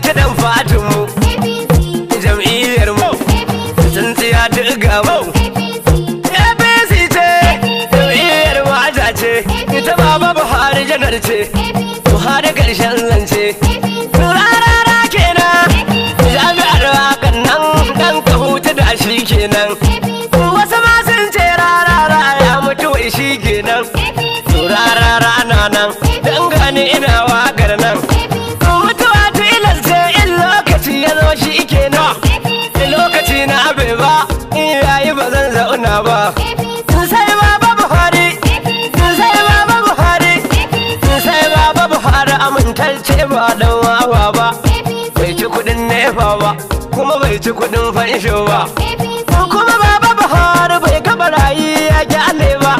kiɗan fatinmu jam'iyyar mu tsintsiya duka mu APC ce jam'iyyar mata ce ita baba Buhari janar ce Buhari ƙarshen zance rarara kenan jami'ar wakan nan dan ka huta da shi kenan wasu ma sun ce rarara ya mutu wai shi kenan rarara na nan dan gani ina wakar nan mutuwa tilas ce in lokaci ya zo shi kenan lokaci na bai ba in yayi ba zan zauna ba sai baba Buhari sai baba Buhari sai baba Buhari amintacce ba dan wawa ba bai ci kudin nefa ba kuma bai ci kudin fansho ba kuma baba Buhari bai gaba rayi ya gyale ba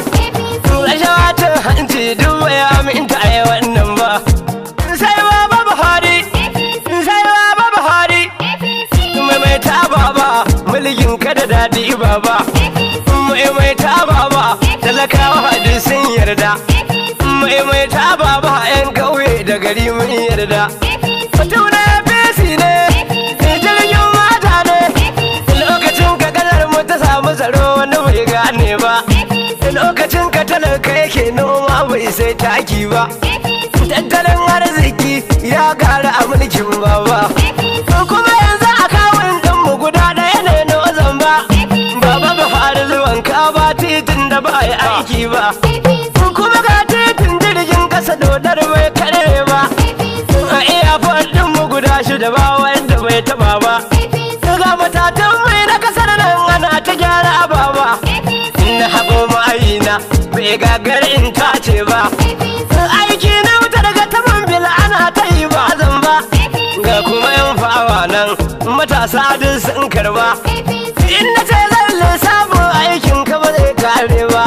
rashawa ta hanci duk bai aminta a wannan ba sai baba Buhari sai baba Buhari mai ta baba mulkin ka da daɗi baba mai ta baba talakawa duk sun yarda mai ta baba yan kauye da gari mun yarda mutum na APC ne jirgin mata ne lokacin ka kadar mu ta samu tsaro wani bai gane ba lokacin ka talaka yake noma bai sai taki ba tattalin arziki ya gara a mulkin baba kuma yanzu a kawun ɗinmu guda ɗaya ne na wazan ba baba Buhari zuwan ka ba titin da ba yi aiki ba kuma ga titin jirgin kasa dodar bai kare ba a iyafon ɗinmu guda shida ba wanda bai taba ba ga matatan mai na kasar nan ana ta gyara ababa na haƙo ma'ayina bai gagar in tace ba aiki na wuta daga taman bila ana ta yi ba zan ba ga kuma yan fawa nan matasa duk sun karba in na ce zan lissafin aikin ka ba zai kare ba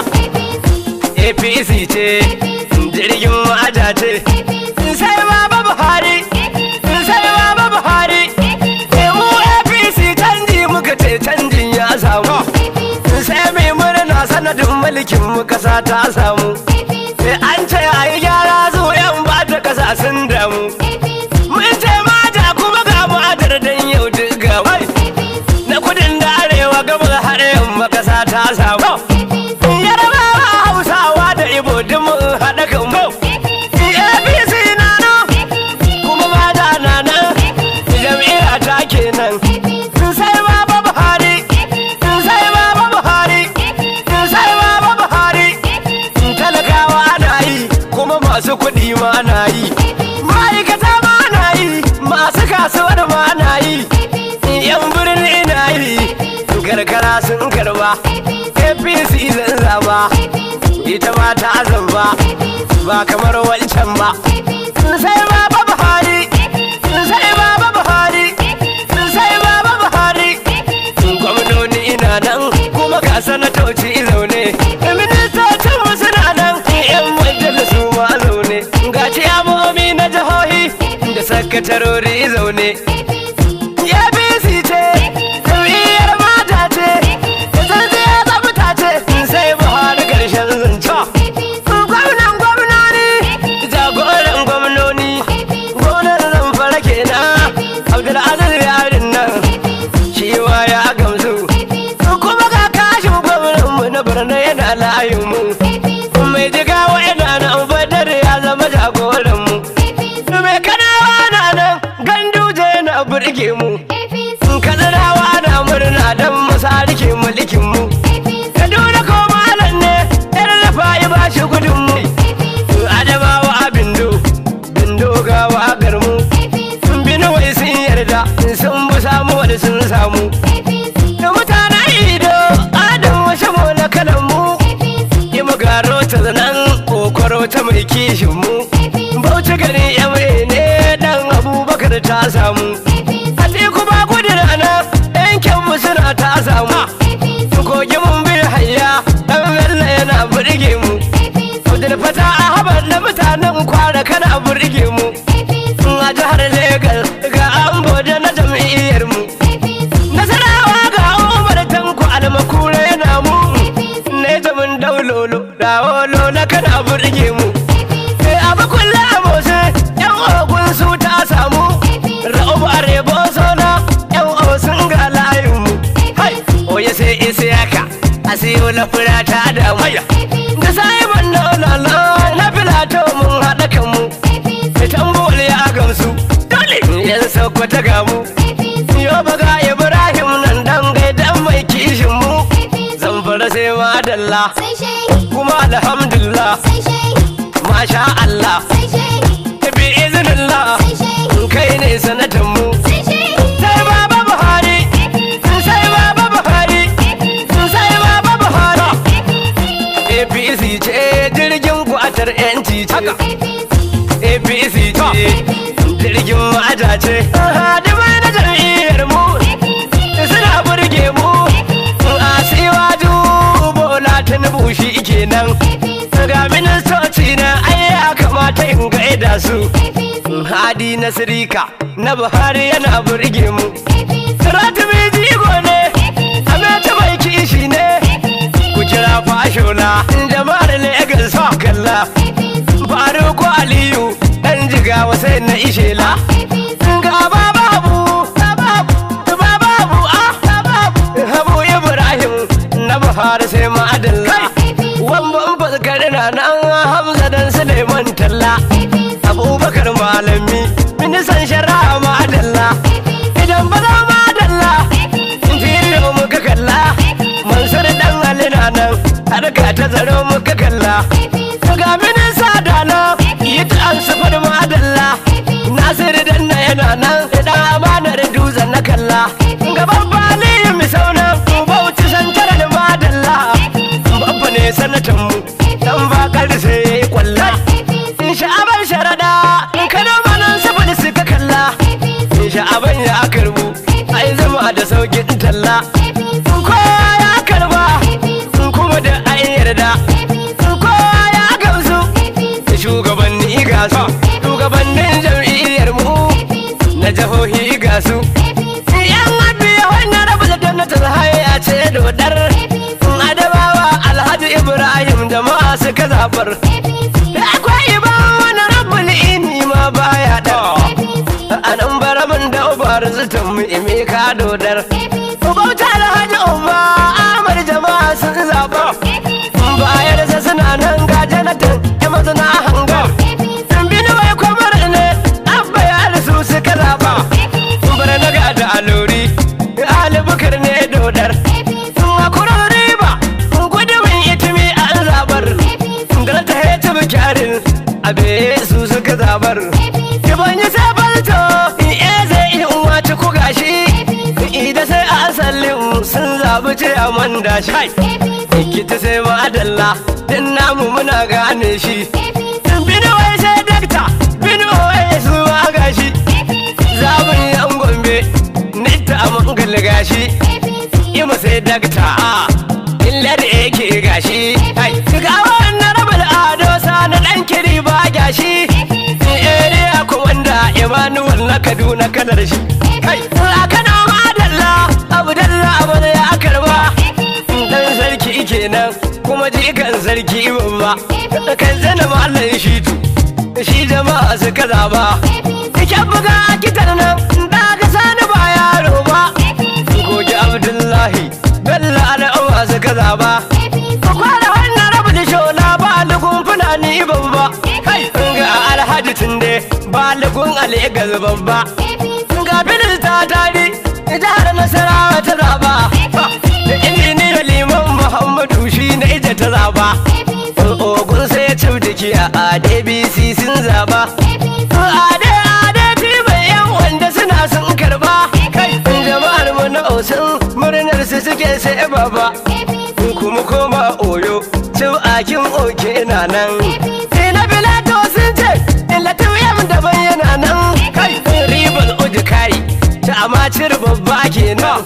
APC ce jirgin mata ce sai baba Buhari sai baba Buhari mu APC canji muka ce canjin ya samu sai mai murna sanadin mulkin mu kasa ta samu sai an ce a yi gyara zuwa yan ba ta kasa sun damu mun ce mata kuma ga mu adar dan yau duk gawai na kudin da arewa gabar har yamma kasa ta samu Yarabawa Hausawa da Ibo duk mun haɗa kan mu APC na nan kuma mata na nan jam'iyya ta kenan sai baba Buhari sai baba Buhari sai baba Buhari talakawa na yi kuma masu kuɗi ma na yi ma'aikata ma na yi masu kasuwar ma na yi yan birni na yi karkara sun karba APC zan zaba ita ma ta zamba ba kamar wancan ba sai baba Buhari sai baba Buhari sai baba Buhari gwamnoni ina nan kuma ga sanatoci zaune ministocin mu suna nan yan majalisu ma zaune ga ciyamomi na jihohi da sakatarori zaune APC ce jam'iyyar mata ce tsintsiya tsafta ce sai Buhari ƙarshen zance gwamnan gwamnoni jagoran gwamnoni gwamnan Zamfara kenan Abdulaziz yarin nan shi ma ya gamsu kuma ga kashin gwamnanmu na Borno yana layin mu mai jigawa yana nan Badar ya zama jagoranmu mai Kanawa na nan Ganduje na burge mu Katsinawa na murna don masarike mulkin mu Kaduna ko malam ne yar Rufa'i ba shi gudun mu Adamawa Bindo ga wakar mu Binuwai sun yarda sun bu samu wani sun samu da mutanen Ido Adam washe na kalan mu Imu garo ta zanen kokoro ta mai kishin mu Bauchi gari yamre ne dan Abubakar ta samu Atiku ba gudun ana yankin mu suna ta samu kogi mun bi hayya dan Bello yana burge mu Abdul Fatah Ahmad da mutanen Kwara kana burge mu a jihar Legas ga Ambo da na jam'iyyar mu Nasarawa ga Umar Tanko Almakura yana mu ne jamin daulolo dawolo na kana burge mu abu kullu a motsi yan ogun su ta samu Ra'ubu dole fura ta damu da sahiban naunana na filato mun haɗa kanmu tambuwal ya gamsu dole yan sauko ta gamu yo baga Ibrahim nan dan gaidan mai kishin mu zan fara sai madalla kuma alhamdulillah masha Allah bi iznillah kai ne sanatan mu sai baba Buhari sai baba Buhari sai baba Buhari APC ce jirgin kwatar yanci ce APC ce jirgin mata ce hadimai na jam'iyyar mu suna burge mu a siwaju Bola Tinubu shi kenan ga ministoci na ai ya kamata in gaida su Hadi Nasirika na Buhari yana burge mu Siratu mai jigo ne Ameta mai kishi ne ku kira fashola jama'ar Legas sa kalla Faruku Aliyu dan jigawa sai na ishela ga babu Habu Ibrahim na Buhari sai ma'adalla wamban fuskar na nan Hamza dan Suleiman Talla Abubakar Malami ministan shari'a ma'adalla idan ba za ma'adalla injiniyo muka kalla Mansur dan Ali na nan harka ta tsaro muka kalla ga minista dana yi ta an sufar ma'adalla Nasiru dan na yana nan dan amanar dutsen na kalla gaban bali misauna bauchi santarar madalla babba ne sanatan mu dan bakar sai yayi kwalla in sha'aban sharada in kano manan sufar suka kalla in sha'aban ya karbu ai zama da saukin talla ko ya karba kuma da an yarda shugabanni ga su shugabannin jam'iyyar mu na jihohi ga su yan abiya wannan rabu da gwamnatin haya ce dodar Adamawa Alhaji Ibrahim jama'a suka zabar akwai ba wani rabbul ini ma baya da a nan baramin da ubar zutan mu ime ka dodar bauta Alhaji Umma Ahmad jama'a sun zaba bayar sa suna nan ga janatan mazana hangar bini mai kwamar ne abba ya rasu suka zaba bara na ga da alori alibukar ne dodar a kurar riba gudun itimi an zabar da ta heta bukarin abe su suka zabar ban yi sabalto iya zai yi wace ku gashi ida sai a asalin sun zabi ce a manda shi ikita sai ma'adalla din namu muna gane shi binuwai sai dakta binuwai su ma gashi zabin yan gombe nita a mangal gashi ima sai dakta illa da yake gashi ga wannan rabal ado sana dan kiri ba gashi area komanda Emmanuel na Kaduna kalar shi a Kano madalla Abdullah abu ya karba dan sarki kenan kuma jikan sarki babba kan zana mallan shi tu shi jama'a suka zaba kyan buga kitar nan da ga sani ba yaro ba goge Abdullahi Bello al'umma suka zaba kwara wannan rabu da shola ba lugun fulani babba ga Alhaji Tunde ba lugun Alegas babba ga Bilista tari jihar Nasarawa ta zaba injiniyar Liman Muhammadu shi na ita ta zaba Ogun sai ya cibdiki a ADBC sun zaba ade tiban yan wanda suna sun karba jama'ar mu na Osun murnar su suke sai baba kuma koma Oyo cin akin oke na nan na Bilato sun ce Latiyam da bayyana nan ribar ujikari ta amacir babba kenan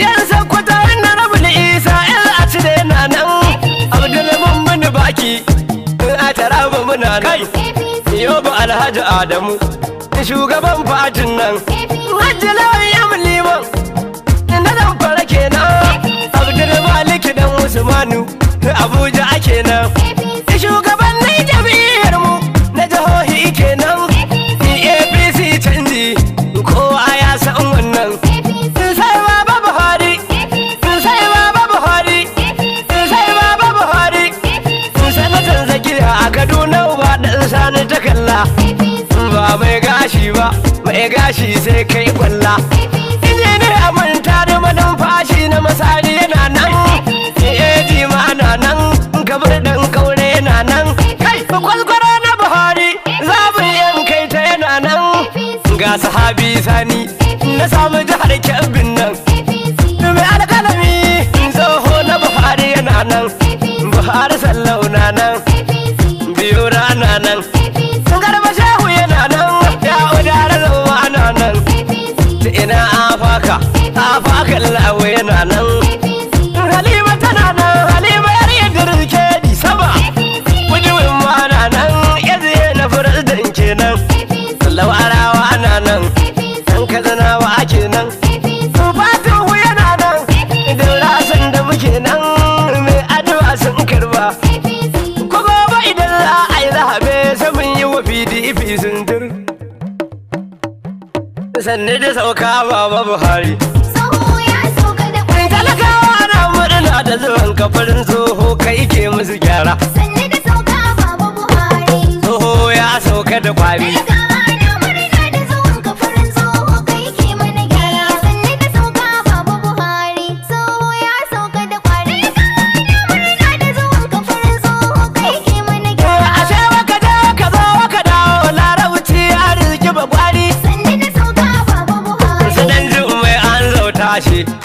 yan sakwata na rabul isa yan a cire na nan abdulman mini baki a taraba muna nan yoba Alhaji Adamu shugaban fatin nan hajji lawan yam liman na zan fara kenan Abdulmalik dan Usmanu Abuja kenan shugaban jam'iyyar mu na jihohi kenan APC canji kowa ya san wannan sai baba Buhari sai baba Buhari gashi ba mai gashi sai kai kwalla ije ne a manta da manumfashi na masari yana nan eji ma na nan gabar dan kaure yana nan kai kwalkwara na Buhari zaɓin yan kai ta yana nan ga sahabi sani na samu jihar Kebbin nan mai alƙalami tsoho na Buhari yana nan Buhari sallau na nan biyu rana nan garba shehu yana nan ya udara zama na nan da ina afaka lawo yana nan Halima tana nan Halima yar Idris Kedi sama mujimin ma na nan yazi na furazdan kenan sallau arawa na nan dan kazanawa kenan fatihu yana nan idan rasan da muke nan mai addu'a sun karba idan za a yi zahabe sai mun yi wa PDP sintir sannu da sauka baba Buhari talakawa na murna da zuwan kafarin tsoho kai ke musu gyara tsoho ya sauka da kwari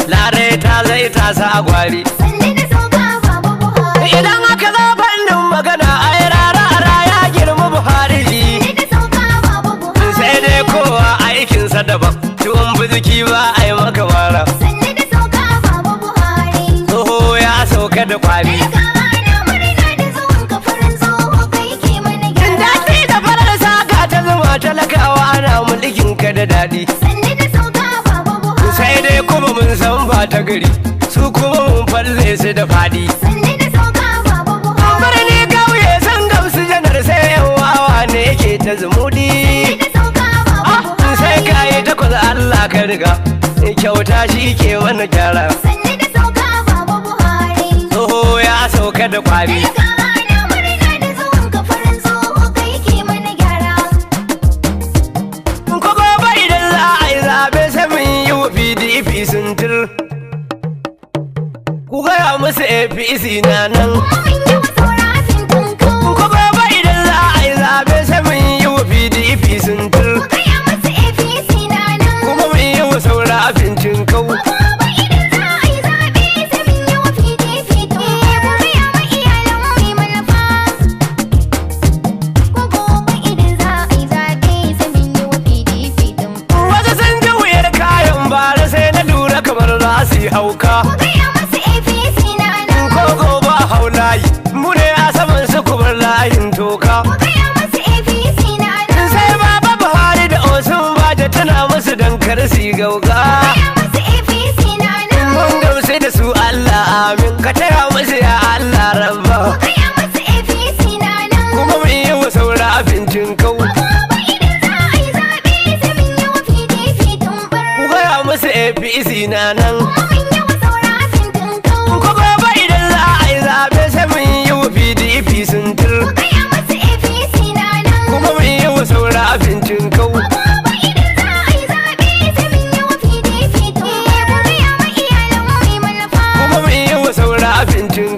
Lare ta zai tasa a gwari idan aka zo fannin magana ai rara ya girma Buhari sai dai kowa aikinsa daban tuwon buzuki ba a yi maka mara tsoho ya sauka da kwari daɗi da farar saka ta zuma talakawa ana mulkin ka da daɗi sai dai kuma mun san ba ta gari su kuma mun falle su da fadi birni kauye san gamsu janar sai yan wawa ne yake ta zumudi sai kayi takwas Allah ka riga kyauta shi ke mana gyara tsoho ya sauka da kwari PDP sintir ku gaya musu APC na nan ku gobe idan za a yi zaɓe sai mun yi wa PDP sintir kuma mun yi wa saura abincin kau hauka ko gobe a haulayi mu ne a saman su kubar layin toka sai baba Buhari da Osun ba da tana musu dankar su gauga mun gamsu da su Allah amin ka taya musu ya Allah rabba kuma mun yi wa saura abincin kau ku gaya musu APC na nan sintir kuma mun yi wa saura abincin kau kuma mun yi wa saura abincin